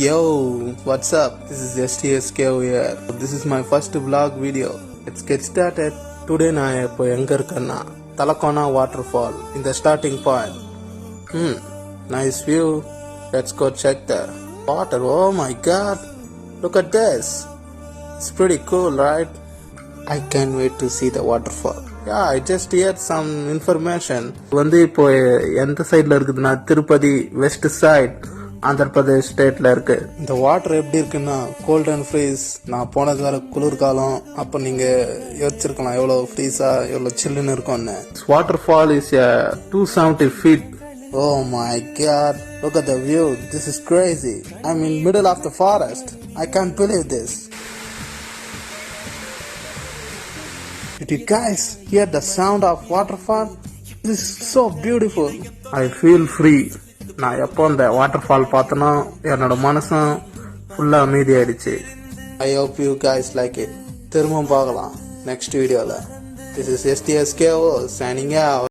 Yo, what's up? This is SKO here. This is my first vlog video. Let's get started. Today நான் இப்போ எங்க இருக்கேன்னா Talakona waterfall in the starting point. Nice view. Let's go check the water. Oh my god. Look at this. It's pretty cool, right? I can't wait to see the waterfall. Yeah, I just heard some information. வந்து இப்போ எந்த சைடுல இருக்குதுன்னா Tirupati west side Andhra Pradesh ஸ்டேட்ல இருக்கு. இந்த water எப்படி இருக்குன்னா கோல்ட் அண்ட் ஃப்ரீஸ். நான் போனது வர குளிர்காலம். அப்ப நீங்க யோசிச்சிருக்கலாம் எவ்வளவு ஃப்ரீஸா எவ்வளவு சில்லுன்னு இருக்கும்னு. Water fall is 270 feet. Oh my god, look at the view. This is crazy. I'm in middle of the forest. I can't believe this. Did you guys hear the sound of waterfall? This is so beautiful. I feel free. நான் எப்போ அந்த water fall பார்த்தனோ என்னோட மனசும் ஃபுல்லாக அமைதியாயிடுச்சு. I hope you guys like it. திரும்பவும் பார்க்கலாம் next வீடியோவில். This is SKO signing out.